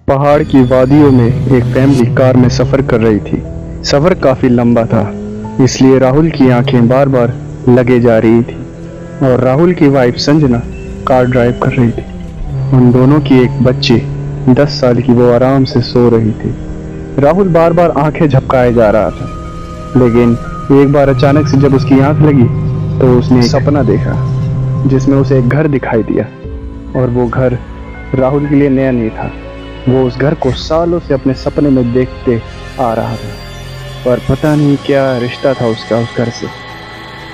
पहाड़ की वादियों में एक फैमिली कार में सफर कर रही थी। सफर काफी लंबा था, इसलिए राहुल की आंखें बार बार लगे जा रही थी और राहुल की वाइफ संजना कार ड्राइव कर रही थी। उन दोनों की एक बच्ची 10 साल की वो आराम से सो रही थी। राहुल बार बार आंखें झपकाए जा रहा था, लेकिन एक बार अचानक से जब उसकी आंख लगी तो उसने एक सपना देखा जिसमें उसे एक घर दिखाई दिया। और वो घर राहुल के लिए नया नहीं था। वो उस घर को सालों से अपने सपने में देखते आ रहा था, पर पता नहीं क्या रिश्ता था उसका उस घर से।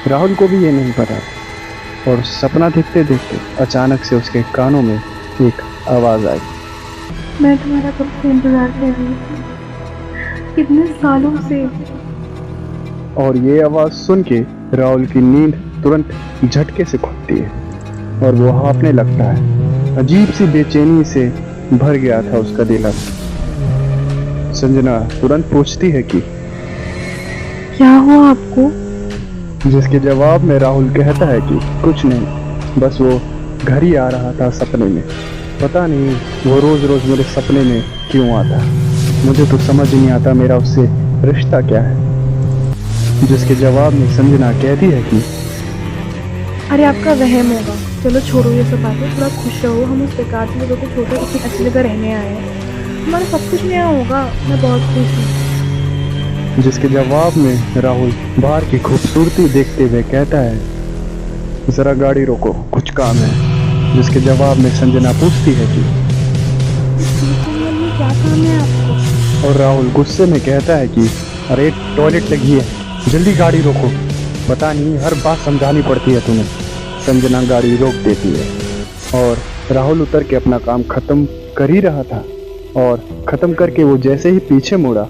राहुल को भी ये नहीं पता था। और सपना देखते देखते अचानक से उसके कानों में एक आवाज आई। मैं तुम्हारा कब से इंतजार कर रही थी, कितने सालों से। और ये आवाज सुन के राहुल की नींद तुरंत झटके से खुलती है और वो हाँफने लगता है। अजीब सी बेचैनी से भर गया था उसका दिल अब। संजना तुरंत पूछती है कि क्या हुआ आपको? जिसके जवाब में राहुल कहता है कि कुछ नहीं, बस वो घर ही आ रहा था सपने में। पता नहीं वो रोज रोज मेरे सपने में क्यों आता, मुझे तो समझ नहीं आता मेरा उससे रिश्ता क्या है। जिसके जवाब में संजना कहती है कि अरे आपका वहम होगा, चलो छोड़ो ये सब बातें, थोड़ा खुश रहो। हम उस बेकार से जगह को छोड़कर इतनी अच्छी जगह रहने आए हैं, हमारा सब कुछ नया होगा। मैं बहुत खुश हूँ। जिसके जवाब में राहुल बाहर की खूबसूरती देखते हुए कहता है जरा गाड़ी रोको, कुछ काम है। जिसके जवाब में संजना पूछती है कि क्या काम है आपको? और राहुल गुस्से में कहता है कि अरे टॉयलेट लगी है, जल्दी गाड़ी रोको। पता नहीं हर बात समझानी पड़ती है तुम्हें। संजना गाड़ी रोक देती है और राहुल उतर के अपना काम खत्म कर ही रहा था। और खत्म करके वो जैसे ही पीछे मुड़ा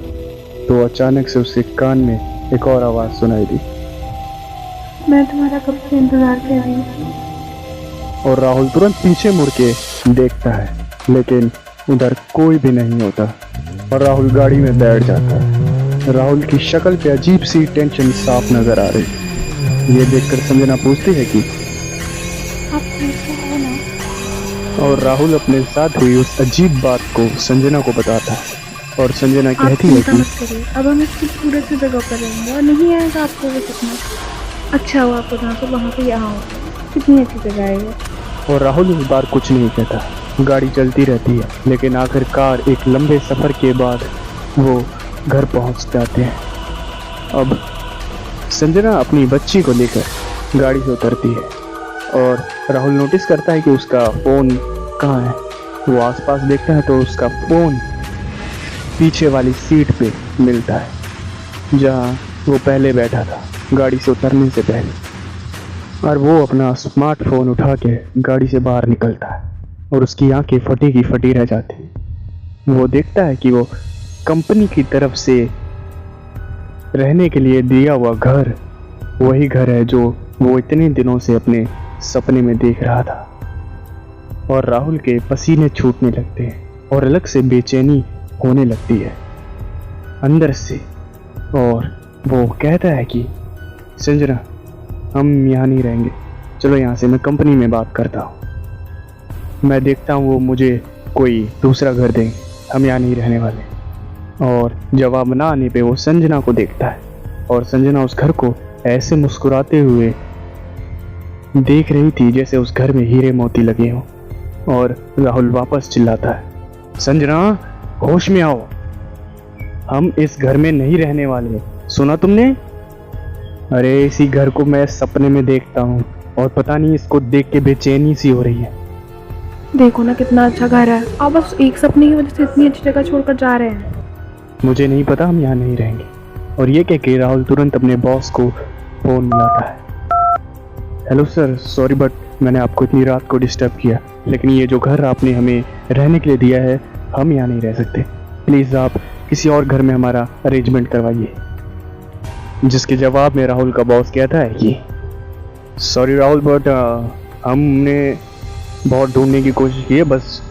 तो अचानक से उसके कान में एक और आवाज सुनाई दी। मैं तुम्हारा कब से इंतजार कर रही हूँ। और राहुल तुरंत पीछे मुड़ के देखता है, लेकिन उधर कोई भी नहीं होता और राहुल गाड़ी में बैठ जाता है। राहुल की शक्ल पे अजीब सी टेंशन साफ नजर आ रही। ये देखकर संजना पूछती है कि आप कैसे हो ना? और राहुल अपने साथ हुई उस अजीब बात को संजना को बताता है। और संजना आप कहती है चिंता कि मत करिए, अब हम इसकी पूरे से जगह पर रहेंगे और नहीं आएगा आपको वो सपना। अच्छा हुआ आपको जहाँ से वहाँ से यहाँ हो, कितनी अच्छी जगह है वो। और राहुल इस बार कुछ नहीं कहता। गाड़ी चलती रहती है, लेकिन आखिरकार एक लंबे सफर के बाद वो घर पहुंच जाते हैं। अब संजना अपनी बच्ची को लेकर गाड़ी से उतरती है और राहुल नोटिस करता है कि उसका फोन कहाँ है। वो आसपास देखता है तो उसका फोन पीछे वाली सीट पे मिलता है, जहाँ वो पहले बैठा था गाड़ी से उतरने से पहले। और वो अपना स्मार्टफोन उठा के गाड़ी से बाहर निकलता है और उसकी आंखें फटी की फटी रह जाती हैं। वो देखता है कि वो कंपनी की तरफ से रहने के लिए दिया हुआ घर वही घर है जो वो इतने दिनों से अपने सपने में देख रहा था। और राहुल के पसीने छूटने लगते हैं और अलग से बेचैनी होने लगती है अंदर से। और वो कहता है कि संजना हम यहाँ नहीं रहेंगे, चलो यहाँ से, मैं कंपनी में बात करता हूँ, मैं देखता हूँ वो मुझे कोई दूसरा घर देंगे, हम यहाँ नहीं रहने वाले। और जवाब ना आने पे वो संजना को देखता है और संजना उस घर को ऐसे मुस्कुराते हुए देख रही थी जैसे उस घर में हीरे मोती लगे हों। और राहुल वापस चिल्लाता है संजना होश में आओ, हम इस घर में नहीं रहने वाले, सुना तुमने? अरे इसी घर को मैं सपने में देखता हूँ और पता नहीं इसको देख के बेचैनी सी हो रही है। देखो ना कितना अच्छा घर है, आप बस एक सपने की वजह से इतनी अच्छी जगह छोड़कर जा रहे हैं। मुझे नहीं पता, हम यहाँ नहीं रहेंगे। और ये कह के राहुल तुरंत अपने बॉस को फोन मिलाता है। हेलो सर, सॉरी बट मैंने आपको इतनी रात को डिस्टर्ब किया, लेकिन ये जो घर आपने हमें रहने के लिए दिया है, हम यहाँ नहीं रह सकते। प्लीज़ आप किसी और घर में हमारा अरेंजमेंट करवाइए। जिसके जवाब में राहुल का बॉस कहता है कि सॉरी राहुल बट हमने बहुत ढूंढने की कोशिश की है, बस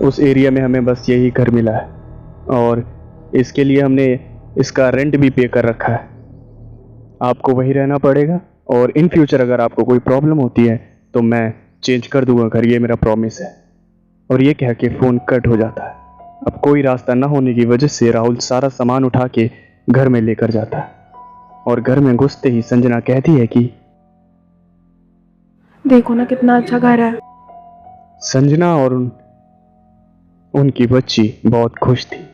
उस एरिया में हमें बस यही घर मिला है और इसके लिए हमने इसका रेंट भी पे कर रखा है। आपको वहीं रहना पड़ेगा और इन फ्यूचर अगर आपको कोई प्रॉब्लम होती है तो मैं चेंज कर दूंगा घर, ये मेरा प्रॉमिस है। और ये कह के फ़ोन कट हो जाता है। अब कोई रास्ता न होने की वजह से राहुल सारा सामान उठा के घर में लेकर जाता है और घर में घुसते ही संजना कहती है कि देखो ना कितना अच्छा घर है। संजना और उनकी बच्ची बहुत खुश थी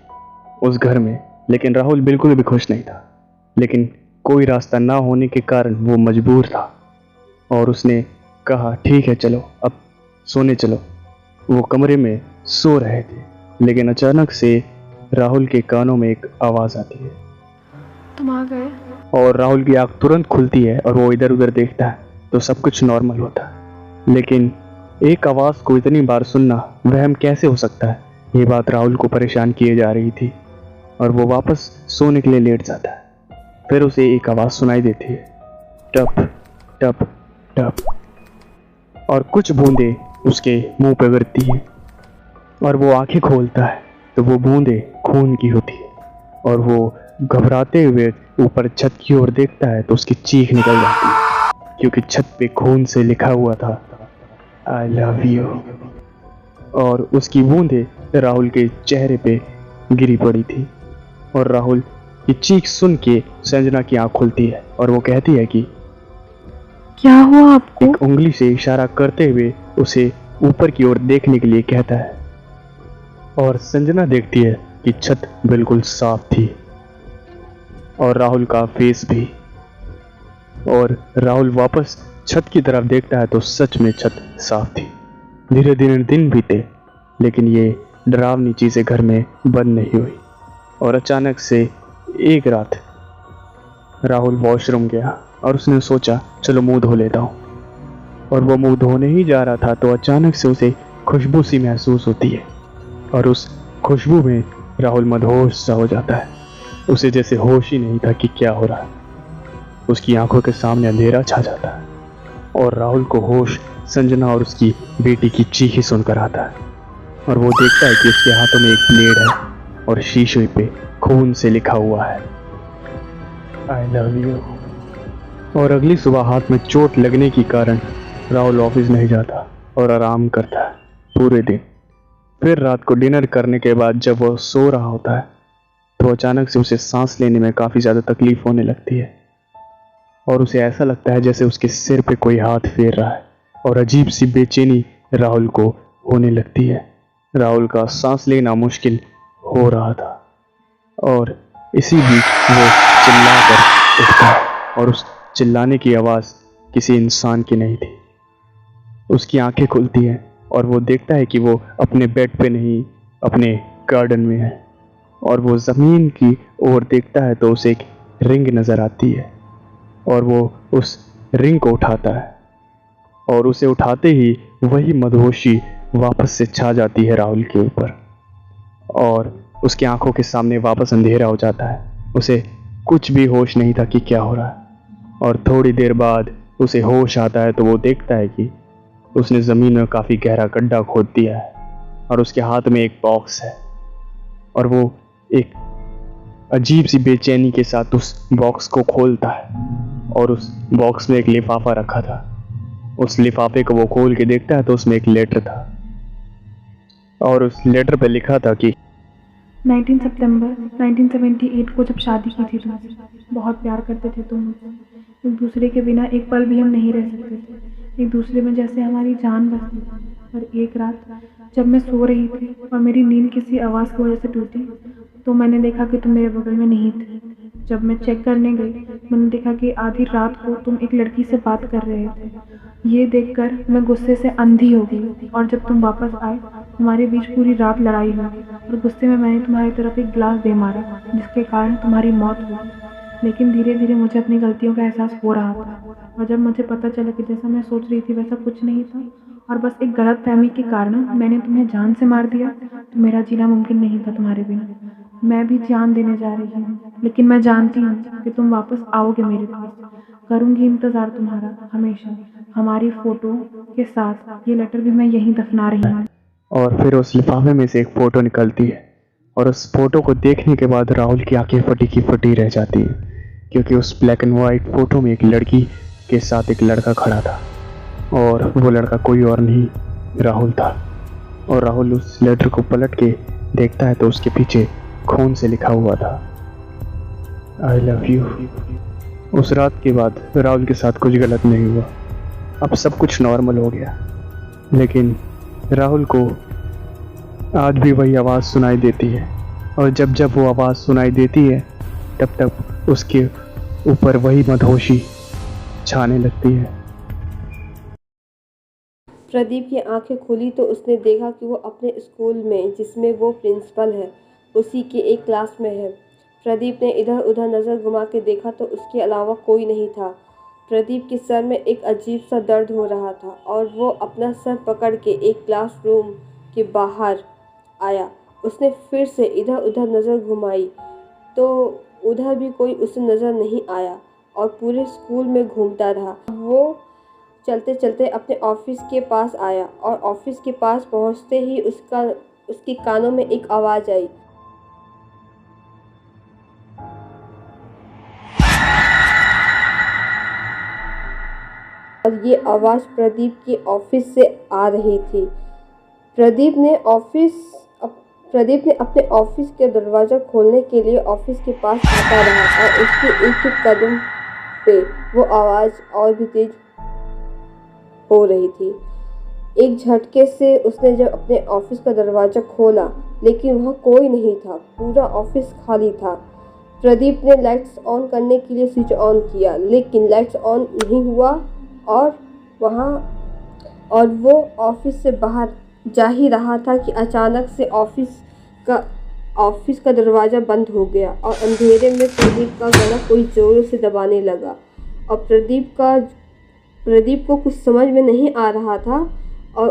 उस घर में, लेकिन राहुल बिल्कुल भी खुश नहीं था। लेकिन कोई रास्ता ना होने के कारण वो मजबूर था और उसने कहा ठीक है चलो अब सोने चलो। वो कमरे में सो रहे थे, लेकिन अचानक से राहुल के कानों में एक आवाज आती है तुम आ गए। और राहुल की आंख तुरंत खुलती है और वो इधर उधर देखता है तो सब कुछ नॉर्मल होता है। लेकिन एक आवाज को इतनी बार सुनना वहम कैसे हो सकता है, ये बात राहुल को परेशान किए जा रही थी और वो वापस सोने के लिए लेट जाता है। फिर उसे एक आवाज सुनाई देती है, टप टप टप, और कुछ बूंदें उसके मुंह पे गिरती हैं और वो आंखें खोलता है तो वो बूंदें खून की होती है और वो घबराते हुए ऊपर छत की ओर देखता है तो उसकी चीख निकल जाती है क्योंकि छत पे खून से लिखा हुआ था आई लव यू। और उसकी बूंदें राहुल के चेहरे पे गिरी पड़ी थी और राहुल की चीख सुन के संजना की आंख खुलती है और वो कहती है कि क्या हुआ आपको? एक उंगली से इशारा करते हुए उसे ऊपर की ओर देखने के लिए कहता है और संजना देखती है कि छत बिल्कुल साफ थी और राहुल का फेस भी। और राहुल वापस छत की तरफ देखता है तो सच में छत साफ थी। धीरे धीरे दिन बीते, लेकिन ये डरावनी चीजें घर में बंद नहीं हुई और अचानक से एक रात राहुल वॉशरूम गया और उसने सोचा चलो मुंह धो लेता हूँ। और वो मुंह धोने ही जा रहा था तो अचानक से उसे खुशबू सी महसूस होती है और उस खुशबू में राहुल मदहोश सा हो जाता है। उसे जैसे होश ही नहीं था कि क्या हो रहा है। उसकी आंखों के सामने अंधेरा छा जाता है और राहुल को होश संजना और उसकी बेटी की चीख ही सुनकर आता है और वो देखता है कि उसके हाथों में एक ब्लेड है और शीशे पे खून से लिखा हुआ है आई लव यू। और अगली सुबह हाथ में चोट लगने के कारण राहुल ऑफिस नहीं जाता और आराम करता है पूरे दिन। फिर रात को डिनर करने के बाद जब वो सो रहा होता है तो अचानक से उसे सांस लेने में काफ़ी ज़्यादा तकलीफ होने लगती है और उसे ऐसा लगता है जैसे उसके सिर पे कोई हाथ फेर रहा है और अजीब सी बेचैनी राहुल को होने लगती है। राहुल का सांस लेना मुश्किल हो रहा था और इसी बीच वो चिल्लाकर उठता है और उस चिल्लाने की आवाज़ किसी इंसान की नहीं थी। उसकी आंखें खुलती हैं और वो देखता है कि वो अपने बेड पे नहीं अपने गार्डन में है और वो ज़मीन की ओर देखता है तो उसे एक रिंग नज़र आती है और वो उस रिंग को उठाता है और उसे उठाते ही वही मदहोशी वापस से छा जाती है राहुल के ऊपर और उसकी आंखों के सामने वापस अंधेरा हो जाता है। उसे कुछ भी होश नहीं था कि क्या हो रहा है और थोड़ी देर बाद उसे होश आता है तो वो देखता है कि उसने ज़मीन में काफ़ी गहरा गड्ढा खोद दिया है और उसके हाथ में एक बॉक्स है और वो एक अजीब सी बेचैनी के साथ उस बॉक्स को खोलता है और उस बॉक्स में एक लिफाफा रखा था। उस लिफाफे को वो खोल के देखता है तो उसमें एक लेटर था और उस लेटर पे लिखा था कि 19 सितंबर 1978 को जब शादी की थी तुमसे, बहुत प्यार करते थे तुम मुझसे। एक दूसरे के बिना एक पल भी हम नहीं रह सकते थे, एक दूसरे में जैसे हमारी जान बसती थी। और एक रात जब मैं सो रही थी और मेरी नींद किसी आवाज़ की वजह से टूटी तो मैंने देखा कि तुम मेरे बगल में नहीं थे। जब मैं चेक करने गई मैंने देखा कि आधी रात को तुम एक लड़की से बात कर रहे थे। ये देखकर मैं गुस्से से अंधी हो गई और जब तुम वापस आए हमारे बीच पूरी रात लड़ाई हुई और गुस्से में मैंने तुम्हारी तरफ एक गिलास दे मारा जिसके कारण तुम्हारी मौत हुई। लेकिन धीरे धीरे मुझे अपनी गलतियों का एहसास हो रहा था और जब मुझे पता चला कि जैसा मैं सोच रही थी वैसा कुछ नहीं था और बस एक गलत फहमी के कारण मैंने तुम्हें जान से मार दिया तो मेरा जीना मुमकिन नहीं था तुम्हारे बिना। मैं भी जान देने जा रही हूँ लेकिन मैं जानती हूँ कि तुम वापस आओगे मेरे पास। करूँगी इंतज़ार तुम्हारा हमेशा। हमारी फ़ोटो के साथ ये लेटर भी मैं यहीं दफना रही हूँ। और फिर उस लिफाफे में से एक फ़ोटो निकलती है और उस फोटो को देखने के बाद राहुल की आंखें फटी की फटी रह जाती हैं क्योंकि उस ब्लैक एंड वाइट फ़ोटो में एक लड़की के साथ एक लड़का खड़ा था और वो लड़का कोई और नहीं राहुल था। और राहुल उस लेटर को पलट के देखता है तो उसके पीछे खून से लिखा हुआ था, आई लव यू। उस रात के बाद राहुल के साथ कुछ गलत नहीं हुआ। अब सब कुछ नॉर्मल हो गया, लेकिन राहुल को आज भी वही आवाज़ सुनाई देती है, और जब जब वो आवाज़ सुनाई देती है तब तब उसके ऊपर वही मदहोशी छाने लगती है। प्रदीप की आंखें खुली तो उसने देखा कि वो अपने स्कूल में, जिसमें वो प्रिंसिपल है, उसी के एक क्लास में है। प्रदीप ने इधर उधर नज़र घुमा के देखा तो उसके अलावा कोई नहीं था। प्रदीप के सर में एक अजीब सा दर्द हो रहा था और वो अपना सर पकड़ के एक क्लासरूम के बाहर आया। उसने फिर से इधर उधर नज़र घुमाई तो उधर भी कोई उसे नज़र नहीं आया और पूरे स्कूल में घूमता रहा। वो चलते चलते अपने ऑफिस के पास आया और ऑफिस के पास पहुंचते ही उसके कानों में एक आवाज़ आई। और ये आवाज़ प्रदीप के ऑफिस से आ रही थी। प्रदीप ने अपने ऑफिस के दरवाज़ा खोलने के लिए ऑफिस के पास आता रहा और उसके एक एक कदम पे वो आवाज़ और भी तेज हो रही थी। एक झटके से उसने जब अपने ऑफिस का दरवाज़ा खोला, लेकिन वहाँ कोई नहीं था, पूरा ऑफिस खाली था। प्रदीप ने लाइट्स ऑन करने के लिए स्विच ऑन किया, लेकिन लाइट्स ऑन नहीं हुआ और वो ऑफिस से बाहर जा ही रहा था कि अचानक से ऑफिस का दरवाज़ा बंद हो गया और अंधेरे में प्रदीप का गला कोई जोरों से दबाने लगा और प्रदीप को कुछ समझ में नहीं आ रहा था और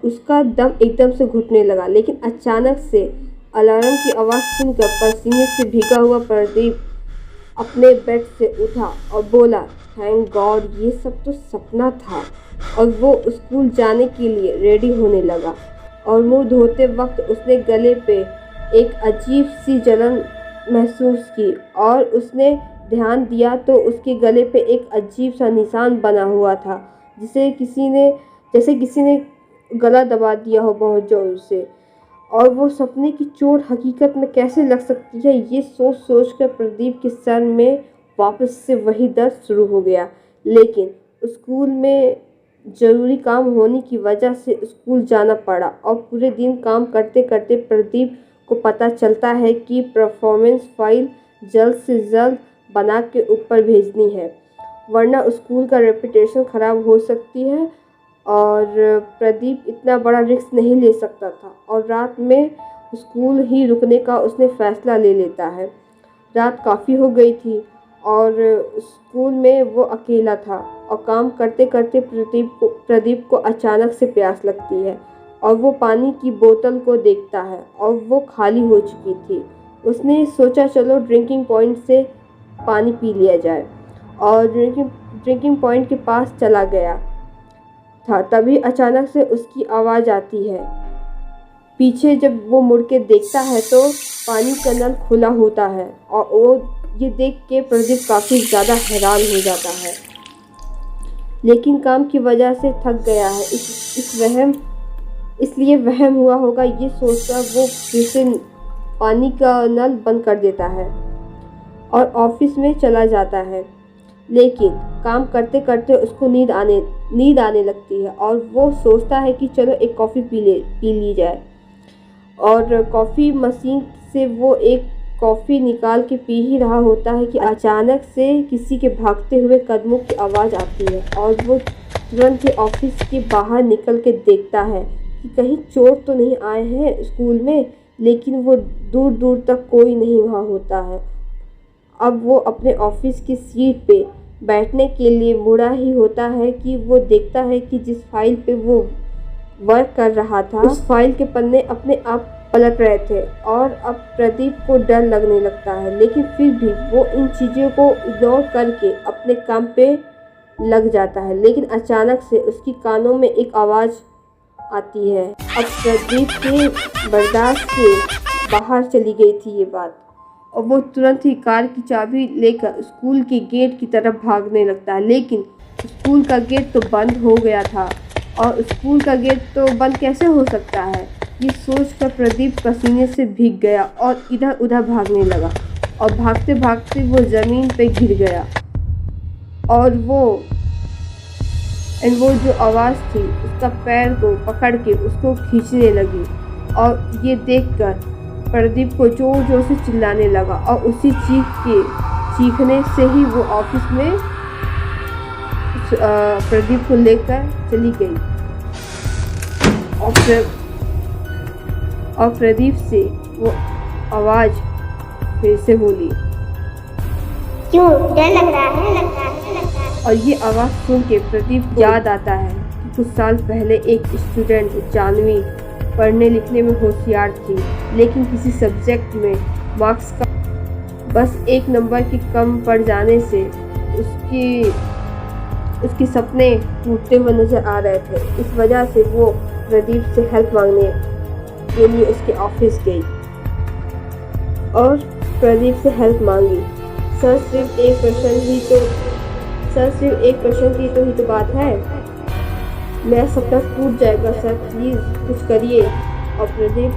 उसका दम एकदम से घुटने लगा। लेकिन अचानक से अलार्म की आवाज़ सुनकर पसीने से भीगा हुआ प्रदीप अपने बेड से उठा और बोला, थैंक गॉड, ये सब तो सपना था। और वो स्कूल जाने के लिए रेडी होने लगा और मुंह धोते वक्त उसने गले पे एक अजीब सी जलन महसूस की और उसने ध्यान दिया तो उसके गले पे एक अजीब सा निशान बना हुआ था, जैसे किसी ने गला दबा दिया हो बहुत जोर से। और वो सपने की चोट हकीकत में कैसे लग सकती है, ये सोच कर प्रदीप के सर में वापस से वही दर्द शुरू हो गया। लेकिन स्कूल में ज़रूरी काम होने की वजह से स्कूल जाना पड़ा और पूरे दिन काम करते करते प्रदीप को पता चलता है कि परफॉर्मेंस फाइल जल्द से जल्द बना के ऊपर भेजनी है, वरना स्कूल का रेपुटेशन ख़राब हो सकती है। और प्रदीप इतना बड़ा रिस्क नहीं ले सकता था और रात में स्कूल ही रुकने का उसने फ़ैसला ले लेता है। रात काफ़ी हो गई थी और स्कूल में वो अकेला था और काम करते करते प्रदीप को अचानक से प्यास लगती है और वो पानी की बोतल को देखता है और वो खाली हो चुकी थी। उसने सोचा चलो ड्रिंकिंग पॉइंट से पानी पी लिया जाए और ड्रिंकिंग पॉइंट के पास चला गया था। तभी अचानक से उसकी आवाज़ आती है। पीछे जब वो मुड़ के देखता है तो पानी का नल खुला होता है और वो ये देख के प्रदीप काफ़ी ज़्यादा हैरान हो जाता है, लेकिन काम की वजह से थक गया है, इसलिए वहम हुआ होगा, ये सोचकर वो फिर से पानी का नल बंद कर देता है और ऑफिस में चला जाता है। लेकिन काम करते करते उसको नींद आने लगती है और वो सोचता है कि चलो एक कॉफ़ी पी ली जाए और कॉफ़ी मशीन से वो एक कॉफ़ी निकाल के पी ही रहा होता है कि अचानक से किसी के भागते हुए कदमों की आवाज़ आती है और वो तुरंत ही ऑफिस के बाहर निकल के देखता है कि कहीं चोर तो नहीं आए हैं स्कूल में, लेकिन वो दूर दूर तक कोई नहीं वहाँ होता है। अब वो अपने ऑफिस की सीट पे बैठने के लिए मुड़ा ही होता है कि वो देखता है कि जिस फाइल पे वो वर्क कर रहा था उस फाइल के पन्ने अपने आप पलट रहे थे और अब प्रदीप को डर लगने लगता है, लेकिन फिर भी वो इन चीज़ों को इग्नोर करके अपने काम पे लग जाता है। लेकिन अचानक से उसकी कानों में एक आवाज़ आती है। अब प्रदीप के बर्दाश्त से बाहर चली गई थी ये बात और वो तुरंत ही कार की चाबी लेकर स्कूल के गेट की तरफ भागने लगता है, लेकिन स्कूल का गेट तो बंद हो गया था और स्कूल का गेट तो बंद कैसे हो सकता है। ये सोचकर प्रदीप पसीने से भीग गया और इधर उधर भागने लगा और भागते भागते वो ज़मीन पे गिर गया। और वो जो आवाज़ थी उसका पैर को पकड़ के उसको खींचने लगी और ये देखकर प्रदीप को जोर जोर से चिल्लाने लगा और उसी चीखने से ही वो ऑफिस में प्रदीप को लेकर चली गई और प्रदीप से वो आवाज़ फिर से बोली, क्यों डर लग रहा है? और ये आवाज़ सुन के प्रदीप को याद आता है कि कुछ साल पहले एक स्टूडेंट जानवी पढ़ने लिखने में होशियार थी, लेकिन किसी सब्जेक्ट में मार्क्स का बस 1 नंबर की कम पड़ जाने से उसके सपने टूटते हुए नजर आ रहे थे। इस वजह से वो प्रदीप से हेल्प मांगने के लिए उसके ऑफिस गई और प्रदीप से हेल्प मांगी। सर सिर्फ एक प्रश्न की तो बात है, मेरा सपना टूट जाएगा सर, प्लीज़ कुछ करिए। और प्रदीप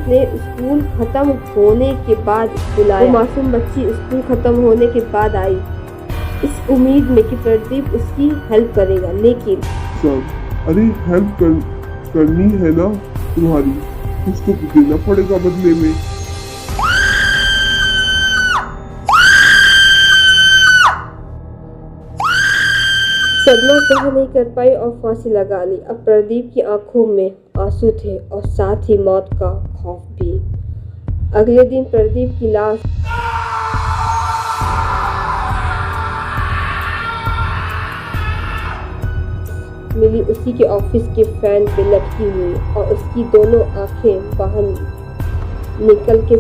ने स्कूल ख़त्म होने के बाद बुलाया। वो मासूम बच्ची स्कूल ख़त्म होने के बाद आई, इस उम्मीद में कि प्रदीप उसकी हेल्प करेगा, लेकिन सर, अरे हेल्प करनी है ना तुम्हारी, कुछ तो देना पड़ेगा बदले में। सदमा सहन नहीं कर पाई और फांसी लगा ली। अब प्रदीप की आंखों में आंसू थे और साथ ही मौत का खौफ भी। अगले दिन प्रदीप की लाश मिली उसी के ऑफिस के फैन पे लटकी हुई और उसकी दोनों आंखें बाहर निकल के